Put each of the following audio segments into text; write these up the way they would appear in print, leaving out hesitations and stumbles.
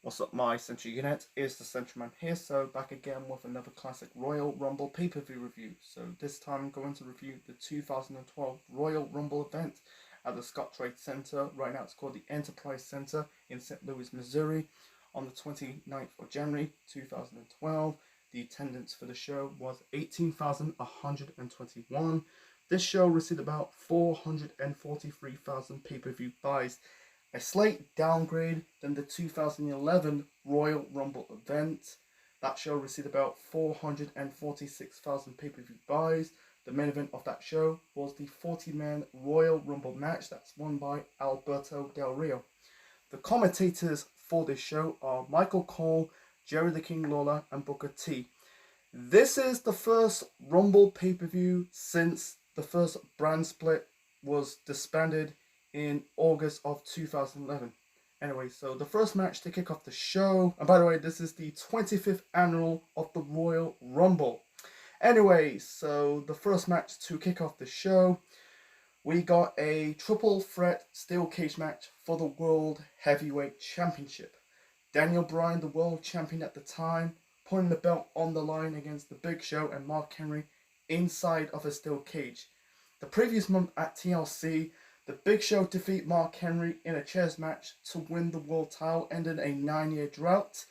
What's up, my Central Unit? It's the Central Man here, so back again with another classic Royal Rumble pay-per-view review. So this time I'm going to review the 2012 Royal Rumble event at the Scottrade Center. Right now it's called the Enterprise Center in St. Louis, Missouri on the 29th of January 2012. The attendance for the show was 18,121. This show received about 443,000 pay-per-view buys, a slight downgrade than the 2011 Royal Rumble event. That show received about 446,000 pay-per-view buys. The main event of that show was the 40-man Royal Rumble match that's won by Alberto Del Rio. The commentators for this show are Michael Cole, Jerry the King Lawler, and Booker T. This is the first Rumble pay-per-view since the first brand split was disbanded in August of 2011. Anyway, so the first match to kick off the show, and by the way, this is the 25th annual of the Royal Rumble. Anyway, so the first match to kick off the show, we got a triple threat steel cage match for the World Heavyweight Championship. Daniel Bryan, the world champion at the time, putting the belt on the line against the Big Show and Mark Henry inside of a steel cage. The previous month at TLC, the Big Show defeat Mark Henry in a chairs match to win the world title, ending a 9-year drought.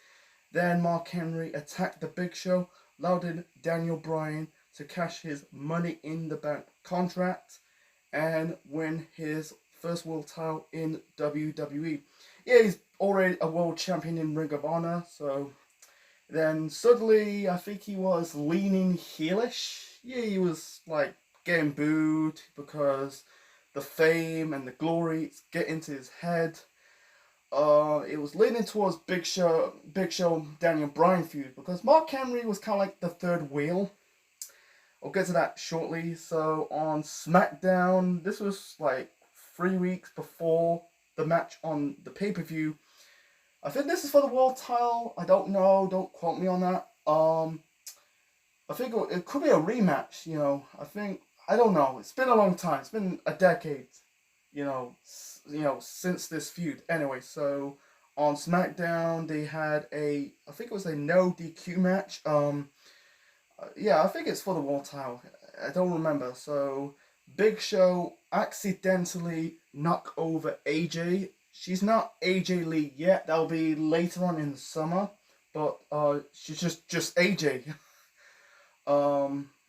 Then Mark Henry attacked the Big Show, allowing Daniel Bryan to cash his Money in the Bank contract and win his first world title in WWE. Yeah, he's already a world champion in Ring of Honor, so then suddenly I think he was leaning heelish. Yeah, he was like getting booed because the fame and the glory get into his head. It was leaning towards Big Show Daniel Bryan feud because Mark Henry was kind of like the third wheel. I'll get to that shortly. So on SmackDown, this was like 3 weeks before the match on the pay-per-view. I think this is for the world title. I don't know. Don't quote me on that. I think it could be a rematch. I don't know. It's been a long time. It's been a decade, since this feud. Anyway, so on SmackDown they had I think it was a no DQ match. Yeah, I think it's for the world title. I don't remember. So Big Show accidentally knocked over AJ. She's not AJ Lee yet. That'll be later on in the summer, but she's just AJ.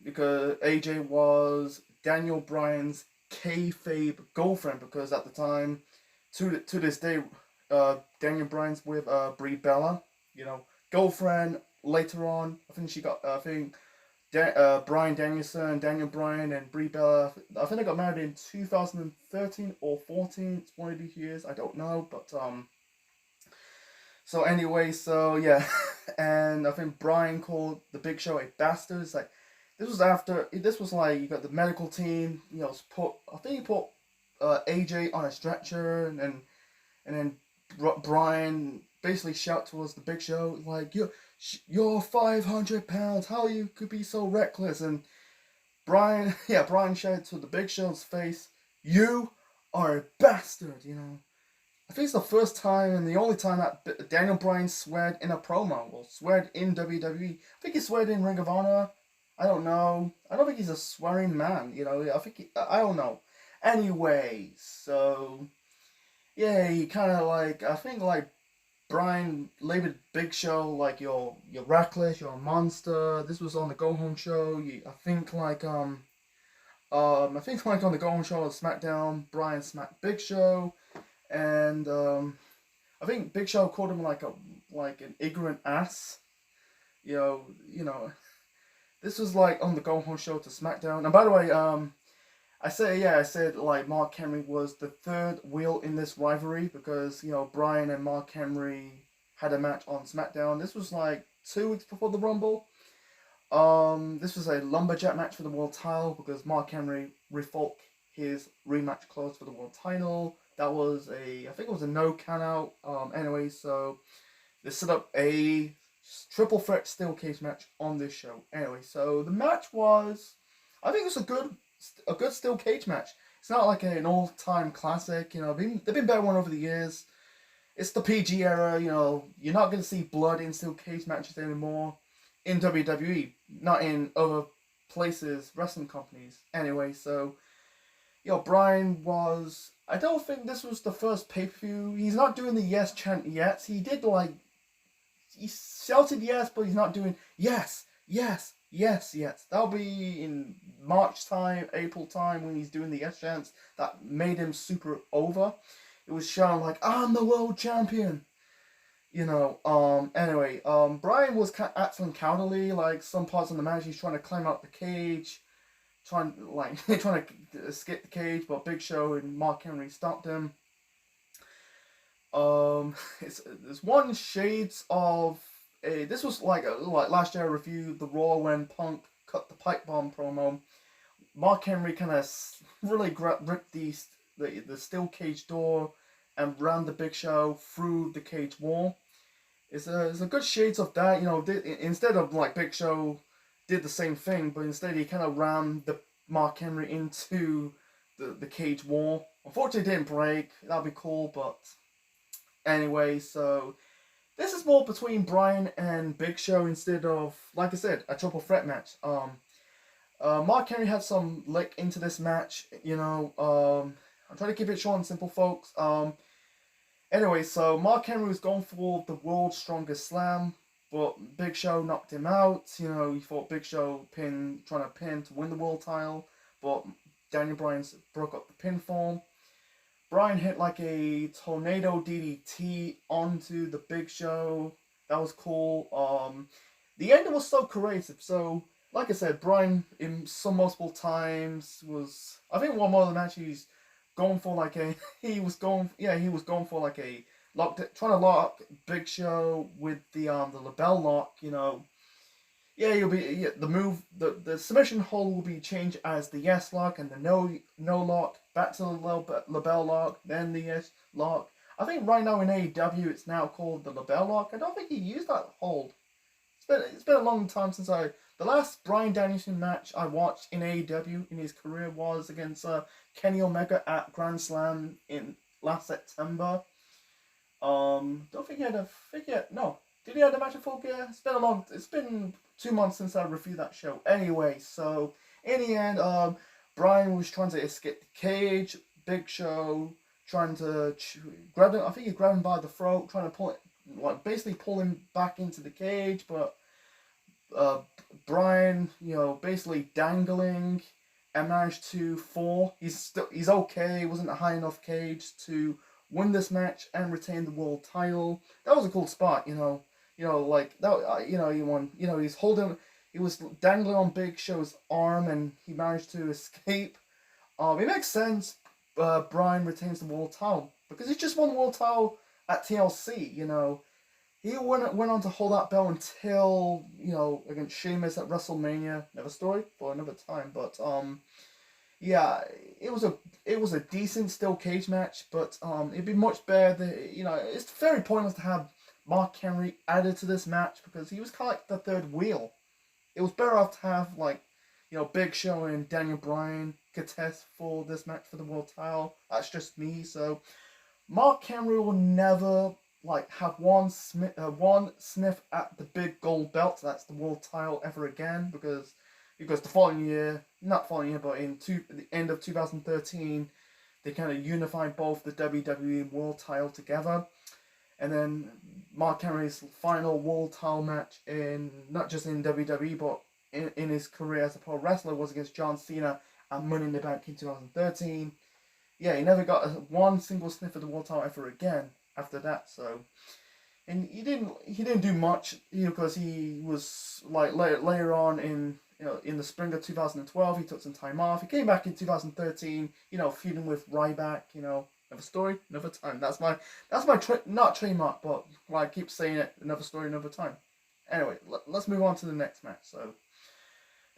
Because AJ was Daniel Bryan's kayfabe girlfriend, because at the time, to this day, Daniel Bryan's with Brie Bella, girlfriend. Later on, I think she got, Bryan Danielson, Daniel Bryan, and Brie Bella, I think they got married in 2013 or 14, it's one of these years, I don't know, but, so anyway, so yeah, and I think Bryan called the Big Show a bastard. It's like, this was like, you got the medical team, he put AJ on a stretcher, and then Bryan basically shout towards the Big Show, like, you're 500 pounds, how you could be so reckless, and Bryan shouted to the Big Show's face, you are a bastard, I think it's the first time and the only time that Daniel Bryan sweared in a promo, or sweared in WWE. I think he sweared in Ring of Honor. I don't know. I don't think he's a swearing man, I don't know. Anyway, so, yeah, he kind of like, I think like, Bryan labeled Big Show like, you're reckless, you're a monster. This was on the Go Home show. I think like on the Go Home show on SmackDown, Bryan smacked Big Show. And I think Big Show called him like an ignorant ass. This was like on the Go Home show to SmackDown. And by the way, I said like Mark Henry was the third wheel in this rivalry because Bryan and Mark Henry had a match on SmackDown. This was like 2 weeks before the Rumble. This was a lumberjack match for the world title because Mark Henry revoked his rematch clause for the world title. That was I think it was a no count out. Anyway, so they set up a triple threat steel cage match on this show. Anyway, so the match was, I think it was a good steel cage match. It's not like an all-time classic, they've been better one over the years. it's the PG era. You know, you're not gonna see blood in steel cage matches anymore in WWE, not in other places, wrestling companies. Anyway, so Brian was. I don't think this was the first pay per view. He's not doing the yes chant yet. He did he shouted yes, but he's not doing yes, yes, yes, yes. That'll be in March time, April time when he's doing the yes chants. That made him super over. It was shouting like, "I'm the world champion." Anyway, Brian was acting cowardly. Like some parts of the match, he's trying to climb out the cage, trying to escape the cage, but Big Show and Mark Henry stopped him. There's one shades of this was like last year I reviewed the Raw when Punk cut the pipe bomb promo. Mark Henry kind of really ripped the steel cage door and ran the Big Show through the cage wall. It's a good shades of that. Instead of like Big Show did the same thing, but instead he kind of ran the Mark Henry into the cage wall. Unfortunately, it didn't break. That'd be cool, but anyway, so this is more between Bryan and Big Show instead of, like I said, a triple threat match. Mark Henry had some lick into this match. I'm trying to keep it short and simple, folks. Anyway, so Mark Henry was going for the world's strongest slam, but Big Show knocked him out. He thought Big Show trying to pin to win the world title, but Daniel Bryan broke up the pinfall. Bryan hit like a tornado DDT onto the Big Show. That was cool. The ending was so creative. So, like I said, Bryan in some multiple times was. I think one more of the match he's going for like a. He was going for like a trying to lock Big Show with the label lock. You'll be the move. The submission hold will be changed as the yes lock and the no lock. Back to the label lock, then the yes lock. I think right now in AEW it's now called the label lock. I don't think he used that hold. It's been a long time since the last Bryan Danielson match I watched in AEW in his career was against Kenny Omega at Grand Slam in last September. Don't think he had a figure. No, did he have a match at Full Gear? It's been 2 months since I reviewed that show. Anyway, so in the end, Bryan was trying to escape the cage. Big Show trying to grab him. I think he grabbed him by the throat, trying to basically pull him back into the cage. But Bryan, basically dangling and managed to fall. He's okay. He wasn't a high enough cage to win this match and retain the world title. That was a cool spot. Like that. He won. He was dangling on Big Show's arm and he managed to escape. It makes sense. Bryan retains the world title because he just won the world title at TLC. He went on to hold that belt until against Sheamus at WrestleMania. Another story for another time. But it was a decent steel cage match. But it'd be much better. It's very pointless to have Mark Henry added to this match because he was kind of like the third wheel. It was better off to have Big Show and Daniel Bryan contest for this match for the world title. That's just me. So Mark Henry will never have one sniff at the big gold belt. That's the world title ever again because the following year, but in the end of 2013, they kind of unified both the WWE world title together. And then Mark Henry's final world title match not just in WWE but in his career as a pro wrestler was against John Cena at Money in the Bank in 2013. He never got one single sniff of the world title ever again after that. So, and he didn't do much because he was later on in the spring of 2012 he took some time off. He came back in 2013. Feuding with Ryback. Another story, another time. That's my not trademark, but I keep saying it. Another story, another time. Anyway, let's move on to the next match. So,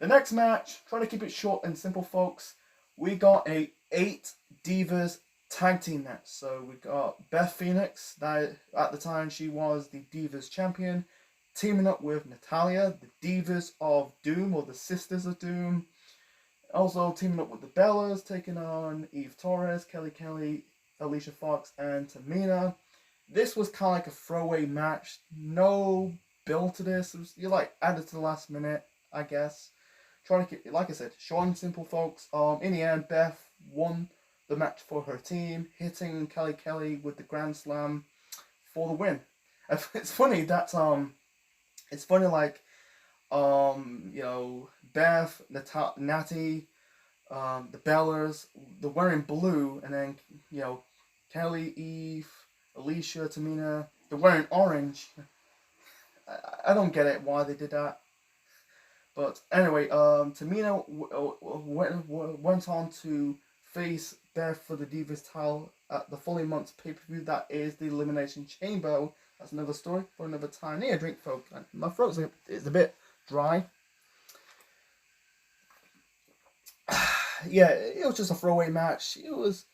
the next match, trying to keep it short and simple, folks. We got a 8 Divas tag team match. So we got Beth Phoenix. That at the time she was the Divas champion, teaming up with Natalya, the Divas of Doom or the Sisters of Doom. Also teaming up with the Bellas, taking on Eve Torres, Kelly Kelly, Alicia Fox, and Tamina. this was kind of like a throwaway match. No build to this. You like added to the last minute, I guess. Trying to keep, like I said, short and simple, folks. In the end, Beth won the match for her team, hitting Kelly with the Grand Slam for the win. It's funny that it's funny like Beth, Natty, the Bellas, they're wearing blue, and then Kelly, Eve, Alicia, Tamina, they're wearing orange. I don't get it why they did that. But anyway, Tamina went on to face Beth for the Divas title at the following month's pay-per-view. That is the Elimination Chamber. That's another story for another time. I need a drink, folks. My throat is a bit dry. Yeah, it was just a throwaway match. It was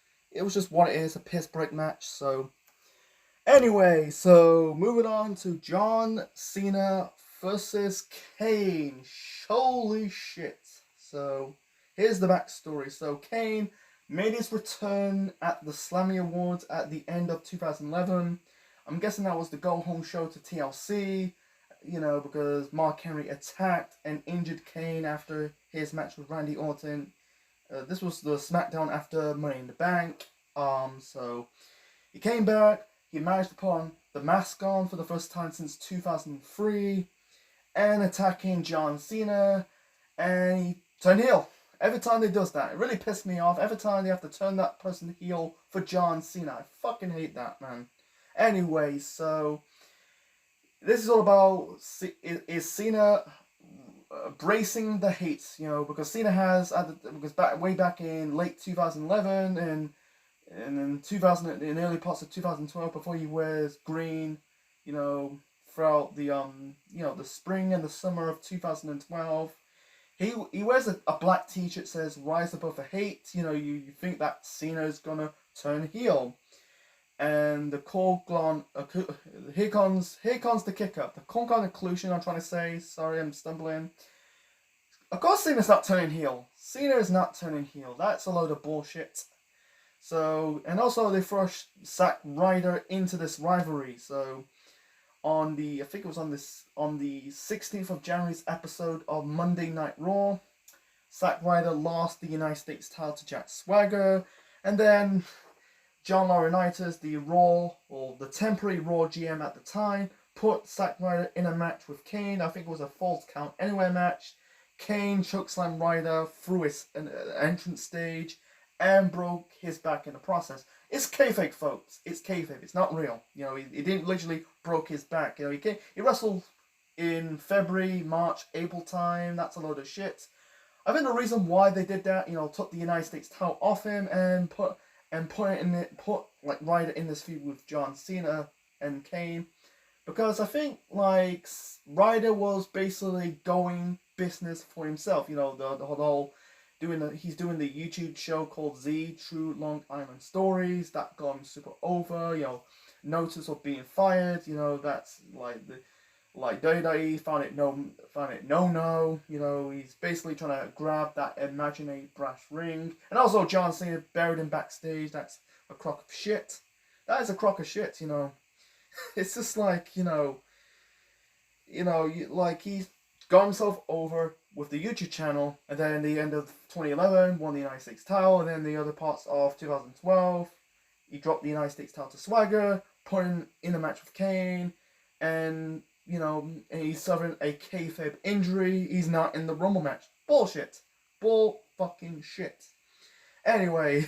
just what it is, a piss break match. So anyway, so moving on to John Cena versus Kane. Holy shit. So here's the backstory. So Kane made his return at the Slammy Awards at the end of 2011. I'm guessing that was the go-home show to TLC, because Mark Henry attacked and injured Kane after his match with Randy Orton. This was the SmackDown after Money in the Bank. So he came back. He managed to put on the mask on for the first time since 2003, and attacking John Cena, and he turned heel. Every time they does that, it really pissed me off. Every time they have to turn that person heel for John Cena, I fucking hate that, man. Anyway, so this is all about is Cena bracing the hate, because Cena has way back in late 2011 and in early parts of 2012, before he wears green, throughout the the spring and the summer of 2012. He wears a black t-shirt that says "Rise Above the Hate." You think that Cena's gonna turn heel, and the here comes the kick up. The conclusion I'm trying to say. Sorry, I'm stumbling. Of course, Cena's not turning heel. Cena is not turning heel. That's a load of bullshit. So, and also they thrust Zack Ryder into this rivalry. So, I think it was on the 16th of January's episode of Monday Night Raw, Zack Ryder lost the United States title to Jack Swagger, and then John Laurinaitis, the temporary Raw GM at the time, put Zack Ryder in a match with Kane. I think it was a Falls Count Anywhere match. Kane chokeslammed Ryder through his entrance stage and broke his back in the process. It's kayfabe, folks. It's kayfabe. It's not real. He didn't literally broke his back. He wrestled in February, March, April time. That's a load of shit. I think the reason why they did that, took the United States title off him and put Ryder in this feud with John Cena and Kane, because I think Ryder was basically going business for himself. The whole he's doing the YouTube show called Z True Long Island Stories that got him super over. Notice of being fired. That's like WWE found it no. He's basically trying to grab that imaginary brass ring, and also John Cena buried him backstage. That's a crock of shit. That is a crock of shit. It's just he's got himself over with the YouTube channel, and then at the end of 2011 won the United States title, and then the other parts of 2012 he dropped the United States title to Swagger, put him in a match with Kane, and he's suffering a kayfabe injury. He's not in the Rumble match. Bullshit. Bull fucking shit. Anyway,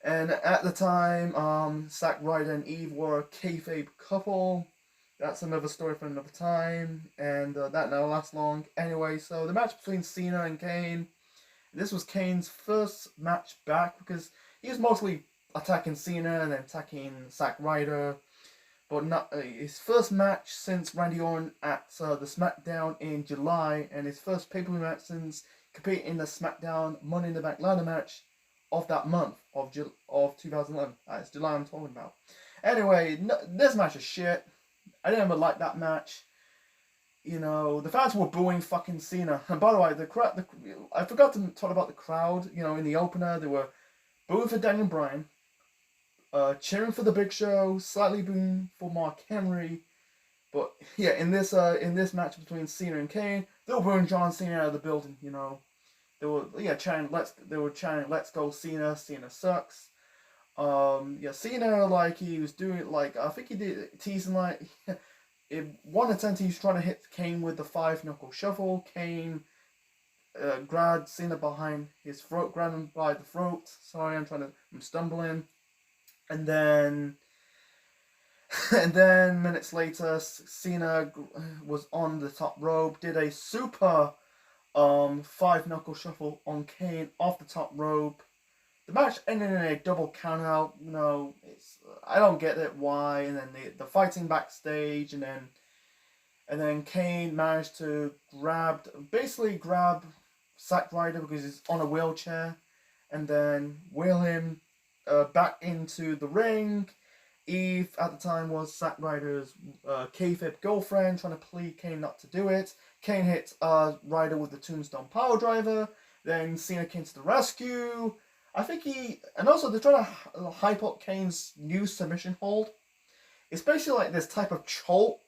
and at the time, Zack Ryder and Eve were a kayfabe couple. That's another story for another time, and that never lasts long. Anyway, so the match between Cena and Kane, this was Kane's first match back, because he was mostly attacking Cena and then attacking Zack Ryder, but not his first match since Randy Orton at the SmackDown in July, and his first pay-per-view match since competing in the SmackDown Money in the Bank ladder match of that month of 2011. It's July I'm talking about. Anyway, this match is shit. I didn't ever like that match. The fans were booing fucking Cena. And by the way, the crowd. I forgot to talk about the crowd. In the opener, they were booing for Daniel Bryan, cheering for the Big Show, slightly booing for Mark Henry. But yeah, in this match between Cena and Kane, they were booing John Cena out of the building. You know, they were chanting "Let's go Cena, Cena sucks." Cena, like, he was doing, like, I think he did teasing, like, in one attempt he was trying to hit Kane with the 5-knuckle shuffle. Kane grabbed Cena behind his throat, grabbed him by the throat. Sorry, I'm stumbling. And then minutes later, Cena was on the top rope, did a super 5-knuckle shuffle on Kane off the top rope. The match ended in a double countout. You know, I don't get it why. And then the fighting backstage, and then Kane managed to grab Zack Ryder because he's on a wheelchair, and then wheel him back into the ring. Eve at the time was Zack Ryder's kayfabe girlfriend, trying to plead Kane not to do it. Kane hit Ryder with the Tombstone Piledriver. Then Cena came to the rescue. I think and also they're trying to hype up Kane's new submission hold. It's basically like this type of choke.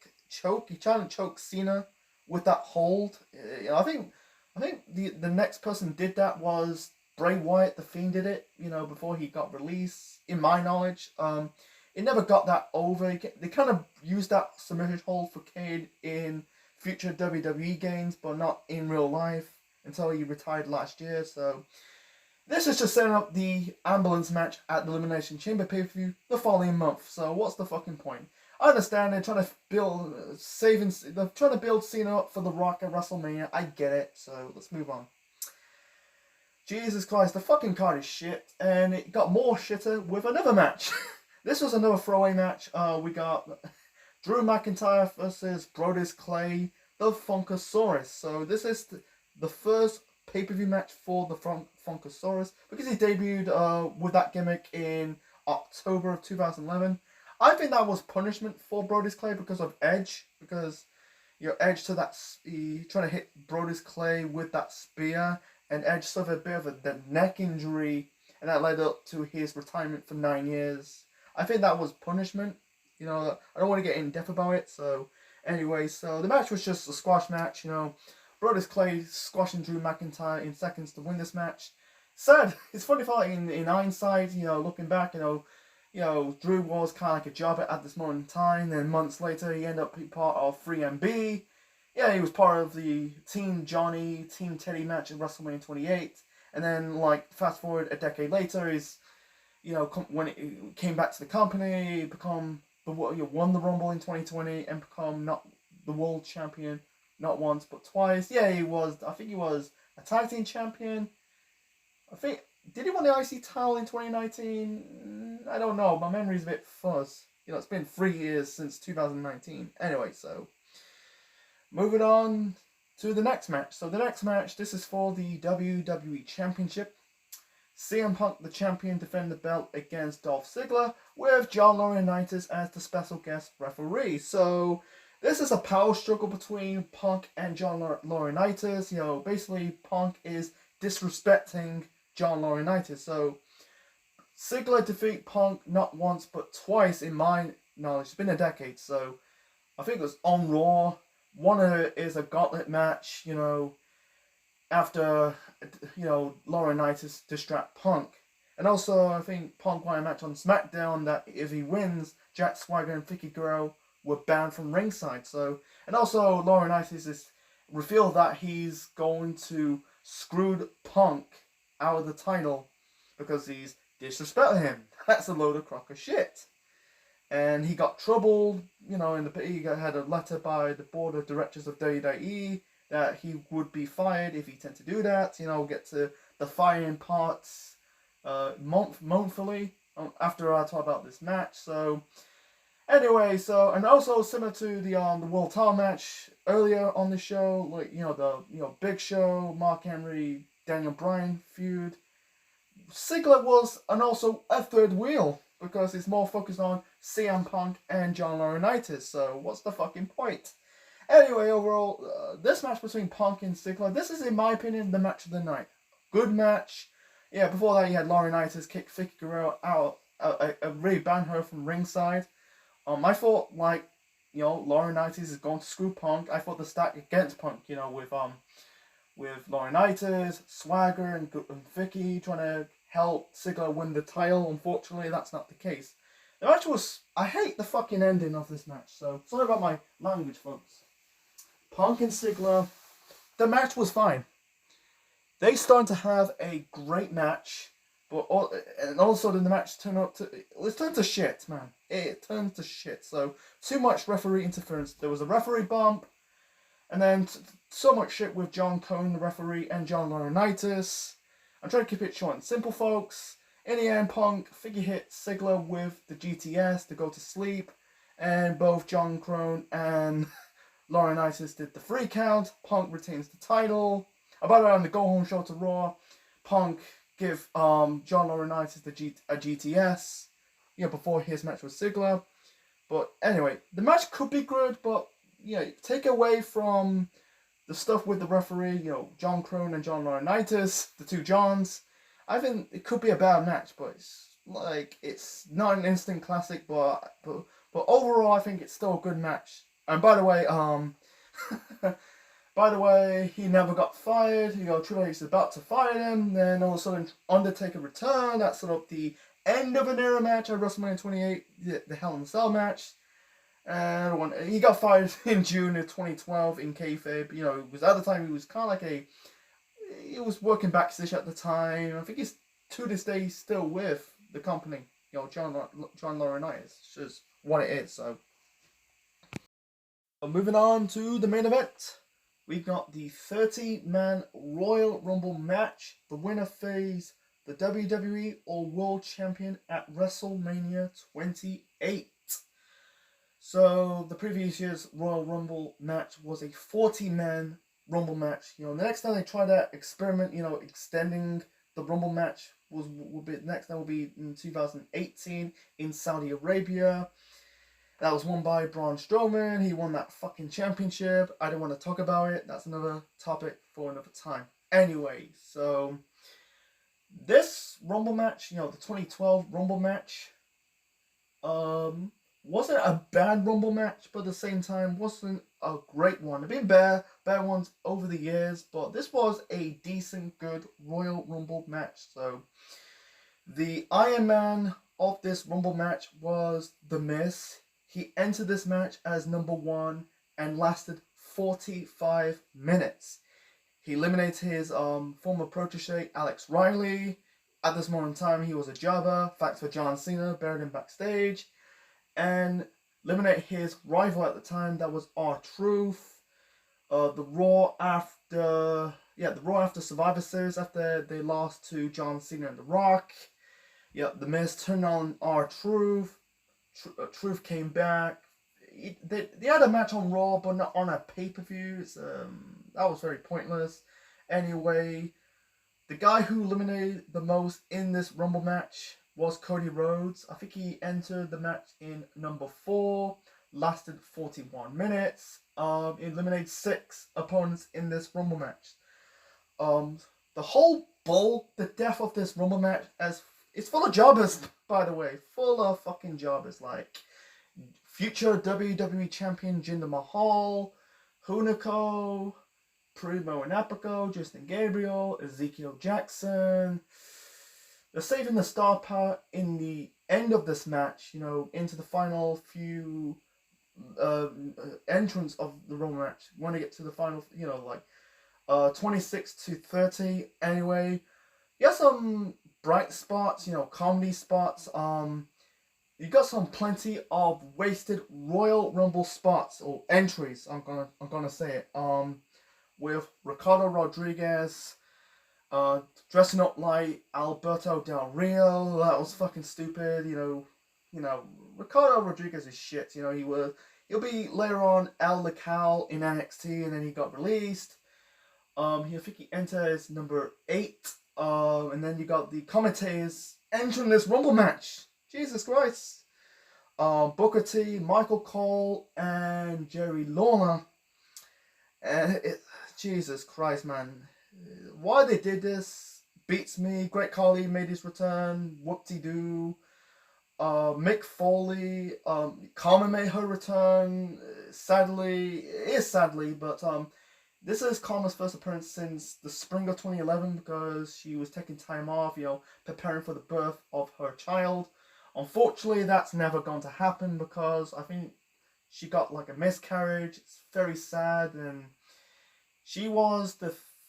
He's trying to choke Cena with that hold. I think the next person did that was Bray Wyatt. The Fiend did it, before he got released. In my knowledge, it never got that over. They kind of used that submission hold for Kane in future WWE games, but not in real life until he retired last year. So this is just setting up the ambulance match at the Elimination Chamber pay-per-view the following month. So what's the fucking point? I understand they're trying to build Cena up for The Rock at WrestleMania. I get it. So let's move on. Jesus Christ, the fucking card is shit, and it got more shitter with another match. This was another throwaway match. We got Drew McIntyre versus Brodus Clay, the Funkasaurus. So this is the first pay-per-view match for the Funkasaurus, because he debuted with that gimmick in October of 2011. I think that was punishment for Brodus Clay because of Edge, because Edge to that, he trying to hit Brodus Clay with that spear, and Edge suffered a bit of a neck injury, and that led up to his retirement for 9 years. I think that was punishment. I don't want to get in depth about it. So anyway, so the match was just a squash match. Brodus Clay squashing Drew McIntyre in seconds to win this match. Sad. It's funny thought in hindsight, looking back, Drew was kind of like a jobber at this moment in time. Then months later, he ended up being part of 3MB. Yeah, he was part of the Team Johnny, Team Teddy match at WrestleMania 28. And then, fast forward a decade later, when it came back to the company, won the Rumble in 2020 and become not the world champion, not once but twice. Yeah, I think he was a tag team champion. Did he win the IC title in 2019? I don't know. My memory's a bit fuzz. It's been 3 years since 2019. Anyway, so moving on to the next match. So the next match, this is for the WWE Championship. CM Punk, the champion, defended the belt against Dolph Ziggler with John Laurinaitis as the special guest referee. So this is a power struggle between Punk and John Laurinaitis. Basically Punk is disrespecting John Laurinaitis. So Ziggler defeat Punk not once but twice in my knowledge. It's been a decade. So I think it was on Raw. One of it is a gauntlet match, after, Laurinaitis distract Punk. And also, I think Punk won a match on SmackDown that if he wins, Jack Swagger and Vicky Guerrero were banned from ringside. So, and also Laurinaitis is revealed that he's going to screw Punk out of the title because he's disrespecting him. That's a load of crock of shit. And he got troubled, he had a letter by the board of directors of WWE that he would be fired if he tend to do that. We'll get to the firing parts monthly after I talk about this match. So anyway, and also similar to the World Title match earlier on the show, the Big Show, Mark Henry, Daniel Bryan feud. Ziggler was also a third wheel because it's more focused on CM Punk and John Laurinaitis. So what's the fucking point? Anyway, overall, this match between Punk and Ziggler, this is, in my opinion, the match of the night. Good match. Yeah, before that, you had Laurinaitis kick Vicky Guerrero out really banned her from ringside. I thought like, Laurinaitis is going to screw Punk. I thought the stack against Punk, with Laurinaitis, Swagger, and Vicky trying to help Ziggler win the title. Unfortunately, that's not the case. The match was... I hate the fucking ending of this match, so sorry about my language, folks. Punk and Ziggler, the match was fine. They started to have a great match, and all of a sudden the match turned to shit, man. It turned to shit. So, too much referee interference. There was a referee bump, and then so much shit with John Cone, the referee, and John Laurinaitis. I'm trying to keep it short and simple, folks. In the end, Punk figure hit Ziggler with the GTS to go to sleep, and both John Crone and Laurinaitis did the 3 count. Punk retains the title. About it on the Go Home show to Raw, Punk give John Laurinaitis a GTS, before his match with Ziggler. But anyway, the match could be good, but take away from the stuff with the referee, John Crone and John Laurinaitis, the 2 Johns. I think it could be a bad match, but it's not an instant classic. But overall, I think it's still a good match. And by the way, he never got fired. Triple H is about to fire him. Then all of a sudden, Undertaker returned. That's sort of the end of an era match at WrestleMania 28, the Hell in a Cell match. And he got fired in June of 2012 in kayfabe. It was at the time he was kind of like he was working backstage at the time. I think he's to this day still with the company. John Laurinaitis. It's just what it is. So moving on to the main event. We got the 30-man Royal Rumble match. The winner faces the WWE World Champion at WrestleMania 28. So the previous year's Royal Rumble match was a 40-man Rumble match. The next time they try that experiment, extending the Rumble match will be next. That will be in 2018 in Saudi Arabia. That was won by Braun Strowman. He won that fucking championship. I don't want to talk about it. That's another topic for another time. Anyway, so this Rumble match, the 2012 Rumble match, wasn't a bad Rumble match, but at the same time wasn't a great one. There have been bad ones over the years, but this was a decent, good Royal Rumble match. So the Iron Man of this Rumble match was The Miz. He entered this match as number 1 and lasted 45 minutes. He eliminated his former protege, Alex Riley. At this moment in time, he was a jobber. Facts for John Cena, buried him backstage. And eliminate his rival at the time, that was R-Truth. The Raw after Survivor Series, after they lost to John Cena and The Rock. The Miz turned on R-Truth. Truth came back. They had a match on Raw, but not on a pay-per-view. That was very pointless. Anyway, the guy who eliminated the most in this Rumble match was Cody Rhodes. I think he entered the match in number 4, lasted 41 minutes. Eliminated 6 opponents in this Rumble match. The death of this Rumble match, it's full of jobbers, by the way. Full of fucking jobbers, like future WWE Champion Jinder Mahal, Hunico, Primo and Apico, Justin Gabriel, Ezekiel Jackson. They're saving the star power in the end of this match, into the final few entrance of the Rumble match. Want to get to the final, 26 to 30. Anyway, you got some bright spots, comedy spots. You got some plenty of wasted Royal Rumble spots or entries. I'm gonna say it. With Ricardo Rodriguez. Dressing up like Alberto Del Rio, that was fucking stupid. Ricardo Rodriguez is shit. He'll be later on El Lacal in NXT, and then he got released. I think he enters number 8. And then you got the commentators entering this Rumble match. Jesus Christ. Booker T, Michael Cole, and Jerry Lawler. And Jesus Christ, man. Why they did this beats me. Great Khali made his return. Whoop-de-doo. Mick Foley, Carmen made her return. Sadly, but this is Karma's first appearance since the spring of 2011 because she was taking time off, preparing for the birth of her child. Unfortunately, that's never going to happen because I think she got like a miscarriage. It's very sad, and she was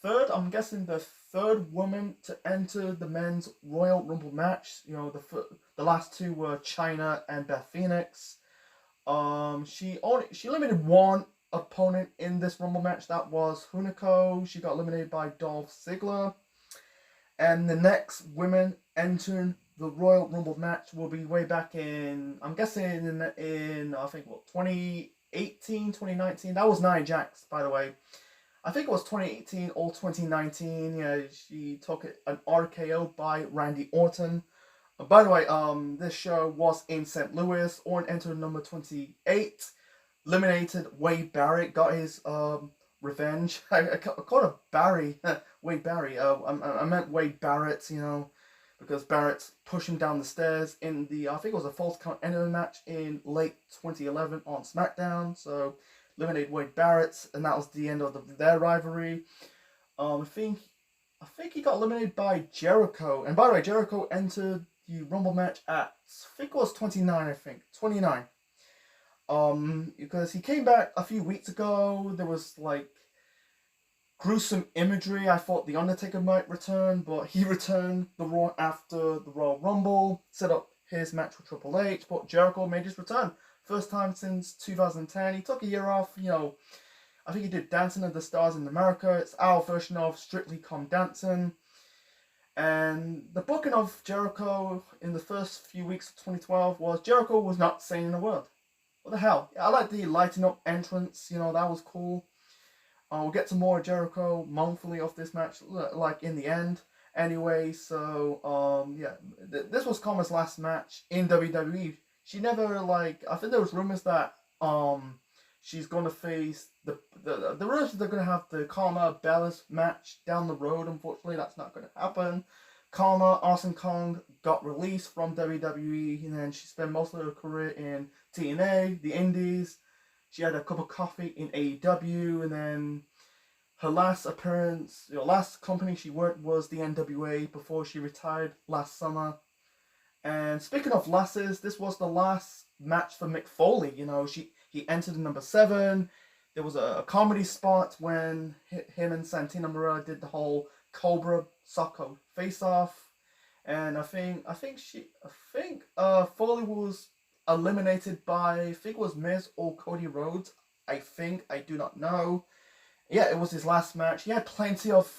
I'm guessing the third woman to enter the men's Royal Rumble match. The last two were China and Beth Phoenix. She limited one opponent in this Rumble match. That was Hunico. She got eliminated by Dolph Ziggler. And the next women entering the Royal Rumble match will be way back in, I'm guessing in I think 2018, 2019. That was Nia Jax, by the way. I think it was 2018 or 2019. Yeah, she took an RKO by Randy Orton. By the way, this show was in St. Louis. Orton entered number 28, eliminated Wade Barrett, got his revenge. I called him Barry, Wade Barry. I meant Wade Barrett, because Barrett's pushing down the stairs in the, I think it was a false count ending match in late 2011 on SmackDown. So eliminated Wade Barrett, and that was the end of their rivalry. I think he got eliminated by Jericho. And by the way, Jericho entered the Rumble match at, I think it was 29. Because he came back a few weeks ago. There was like gruesome imagery. I thought The Undertaker might return, but he returned after the Royal Rumble, set up his match with Triple H, but Jericho made his return. First time since 2010. He took a year off, I think he did Dancing of the Stars in America. It's our version of Strictly Come Dancing. And the booking of Jericho in the first few weeks of 2012 was Jericho was not saying a word. What the hell? I like the lighting up entrance, that was cool. We'll get to more Jericho monthly of this match, like in the end. Anyway, so, this was Karma's last match in WWE. She never, I think there was rumors that, she's going to face the rumors they're going to have the Karma Bellas match down the road. Unfortunately, that's not going to happen. Karma, Awesome Kong, got released from WWE, and then she spent most of her career in TNA, the Indies. She had a cup of coffee in AEW, and then her last appearance, last company she worked was the NWA before she retired last summer. And speaking of lasses, this was the last match for Mick Foley. He entered in number 7. There was a comedy spot when him and Santina Marella did the whole Cobra Socko face-off, and I think Foley was eliminated by, I think it was Miz or Cody Rhodes. I do not know. Yeah, it was his last match. He had plenty of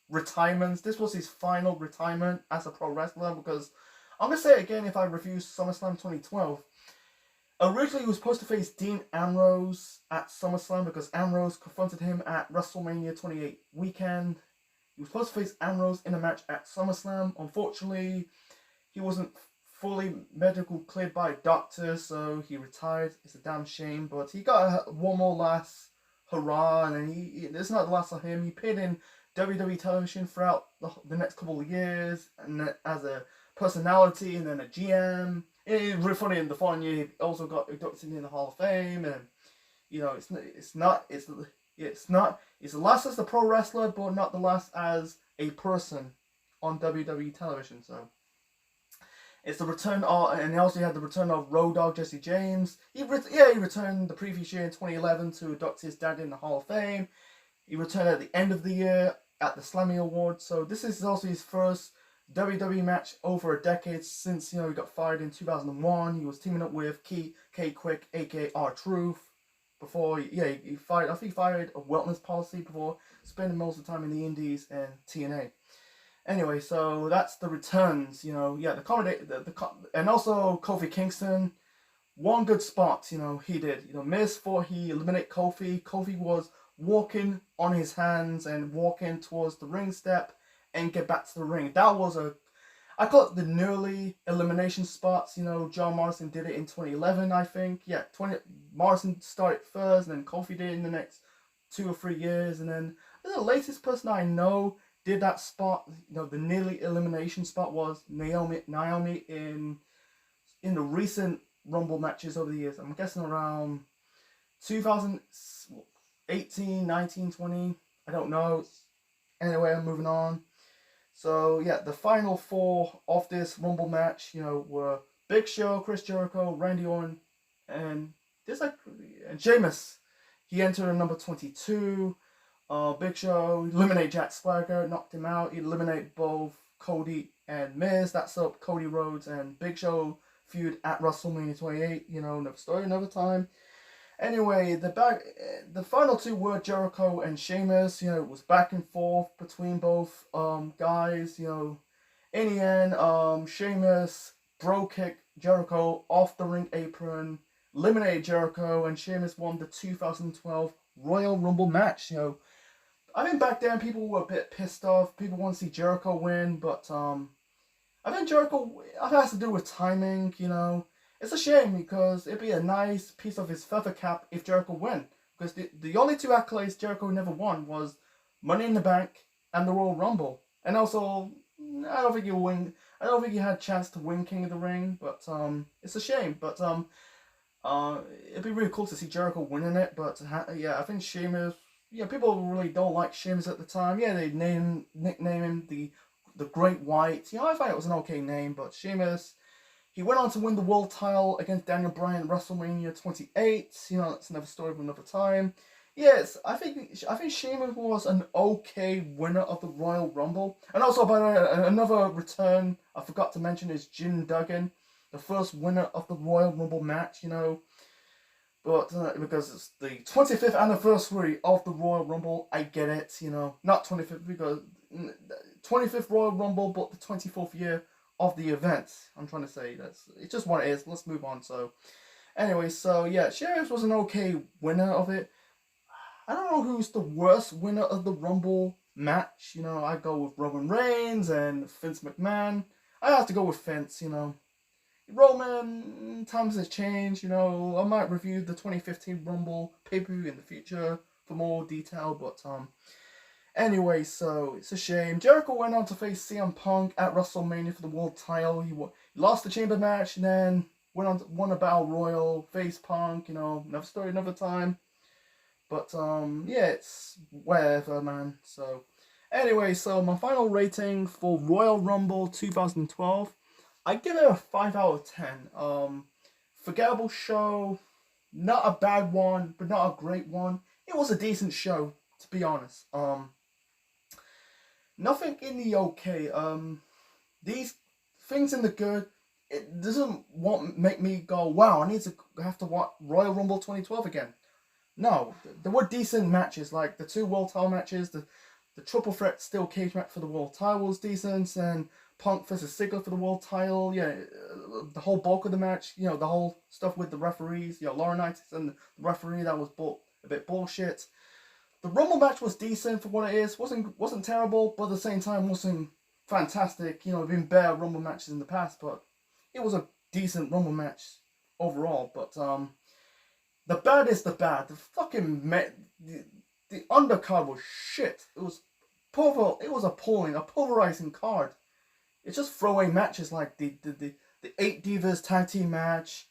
retirements. This was his final retirement as a pro wrestler, because I'm gonna say it again if I review SummerSlam 2012. Originally, he was supposed to face Dean Ambrose at SummerSlam because Ambrose confronted him at WrestleMania 28 weekend. He was supposed to face Ambrose in a match at SummerSlam. Unfortunately, he wasn't fully medical cleared by a doctor, so he retired. It's a damn shame, but he got one more last hurrah, and it's not the last of him. He appeared in WWE television throughout the next couple of years, and as a personality, and then a GM. It's really funny. In the following year, he also got inducted in the Hall of Fame, and it's the last as a pro wrestler, but not the last as a person on WWE television. So it's the return of, and he also had the return of Road Dogg Jesse James. He returned the previous year in 2011 to induct his dad in the Hall of Fame. He returned at the end of the year at the Slammy Awards. So this is also his first WWE match over a decade since he got fired in 2001. He was teaming up with K Quick, aka R-Truth. Before, he fired a wellness policy before spending most of the time in the Indies and TNA. Anyway, so that's the returns. The comedy, and also Kofi Kingston. One good spot, he did. Miz thought he eliminated Kofi. Kofi was walking on his hands and walking towards the ring step and get back to the ring. That was I call it the nearly elimination spots. John Morrison did it in 2011, I think. Yeah, Morrison started first, and then Kofi did it in the next 2 or 3 years, and then the latest person I know did that spot. The nearly elimination spot was Naomi in in the recent Rumble matches over the years. I'm guessing around 2018, 19, 20. I don't know. Anyway, I'm moving on. So yeah, the final four of this Rumble match, you know, were Big Show, Chris Jericho, Randy Orton, and Sheamus. He entered at number 22. Big Show eliminated Jack Swagger, knocked him out. He eliminated both Cody and Miz. That's up Cody Rhodes and Big Show feud at WrestleMania 28. You know, another story, another time. Anyway, the final two were Jericho and Sheamus. You know, it was back and forth between both guys. You know, in the end, Sheamus bro kicked Jericho off the ring apron, eliminated Jericho, and Sheamus won the 2012 Royal Rumble match. You know, I think back then people were a bit pissed off. People want to see Jericho win, but I think Jericho, it has to do with timing. You know, it's a shame because it'd be a nice piece of his feather cap if Jericho win. Because the only two accolades Jericho never won was Money in the Bank and the Royal Rumble. And also, I don't think he'll win. I don't think he had a chance to win King of the Ring, but it's a shame. But it'd be really cool to see Jericho winning it. But yeah, I think Sheamus. Yeah, people really don't like Sheamus at the time. Yeah, they nickname him the Great White. You know, I thought it was an okay name, but Sheamus. He went on to win the world title against Daniel Bryan at WrestleMania 28. You know, that's another story for another time. Yes, I think Sheamus was an okay winner of the Royal Rumble. And also, by the way, another return I forgot to mention is Jim Duggan, the first winner of the Royal Rumble match, you know. But because it's the 25th anniversary of the Royal Rumble, I get it, you know. Not 25th, because 25th Royal Rumble, but the 24th year of the event. I'm trying to say it's just what it is. Let's move on. So, anyway, so yeah, Sheamus was an okay winner of it. I don't know who's the worst winner of the Rumble match. You know, I go with Roman Reigns and Vince McMahon. I have to go with Vince, you know. Roman, times has changed, you know. I might review the 2015 Rumble pay-per-view in the future for more detail, but anyway, so it's a shame. Jericho went on to face CM Punk at WrestleMania for the world title. He lost the chamber match and then won a battle royal, faced Punk, you know, another story, another time. But yeah, it's whatever, man. So anyway, so my final rating for Royal Rumble 2012, I give it a 5 out of 10. Forgettable show, not a bad one, but not a great one. It was a decent show, to be honest. Nothing in the okay. These things in the good. It doesn't make me go, wow, I need to have to watch Royal Rumble 2012 again. No, there were decent matches, like the two world title matches, the triple threat steel cage match for the world title was decent, and Punk versus Ziggler for the world title. Yeah, the whole bulk of the match, you know, the whole stuff with the referees, you know, Laurinaitis and the referee, that was a bit bullshit. The Rumble match was decent for what it is. wasn't terrible, but at the same time wasn't fantastic. You know, there have been better Rumble matches in the past, but it was a decent Rumble match overall. But the bad is the bad. The fucking the undercard was shit. It was appalling, a pulverizing card. It's just throwaway matches like the 8 Divas tag team match,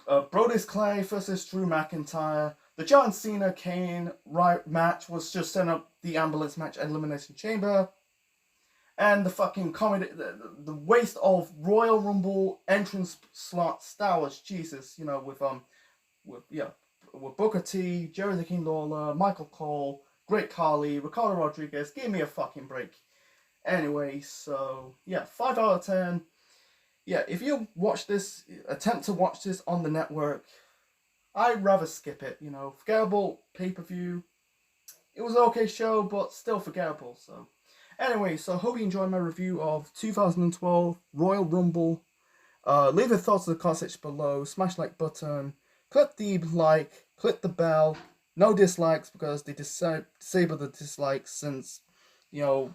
Brodus Clay versus Drew McIntyre. The John Cena Kane match was just setting up the ambulance match at Elimination Chamber. And the fucking comedy, the waste of Royal Rumble entrance slot Star Wars, Jesus, you know, with Booker T, Jerry the King Lawler, Michael Cole, Great Khali, Ricardo Rodriguez. Give me a fucking break. Anyway, so yeah, 5 out of 10. Yeah, if you attempt to watch this on the network, I'd rather skip it. You know, forgettable pay-per-view. It was an okay show, but still forgettable. So anyway, so hope you enjoyed my review of 2012 Royal Rumble. Leave your thoughts in the comment section below. Smash the like button. Click the like. Click the bell. No dislikes because they disable the dislikes since, you know,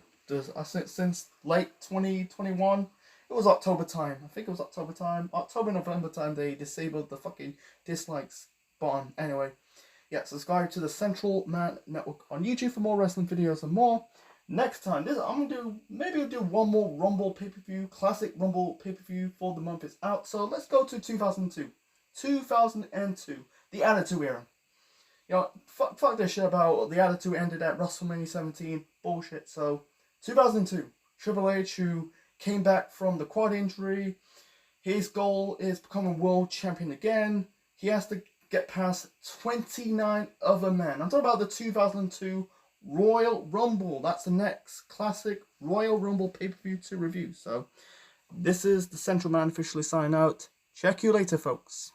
since late 2021. It was October time. I think it was October time. October, November time, they disabled the fucking dislikes button. Anyway, yeah, subscribe to the Central Man Network on YouTube for more wrestling videos and more. Next time, I'm gonna do, maybe I'll do one more Rumble pay-per-view, classic Rumble pay-per-view for the month is out. So let's go to 2002. 2002, the Attitude Era. You know, fuck this shit about the Attitude ended at WrestleMania 17. Bullshit. So, 2002, Triple H, who came back from the quad injury, his goal is becoming world champion again. He has to get past 29 other men. I'm talking about the 2002 Royal Rumble. That's the next classic Royal Rumble pay-per-view to review. So, this is the Central Man officially signing out. Check you later, folks.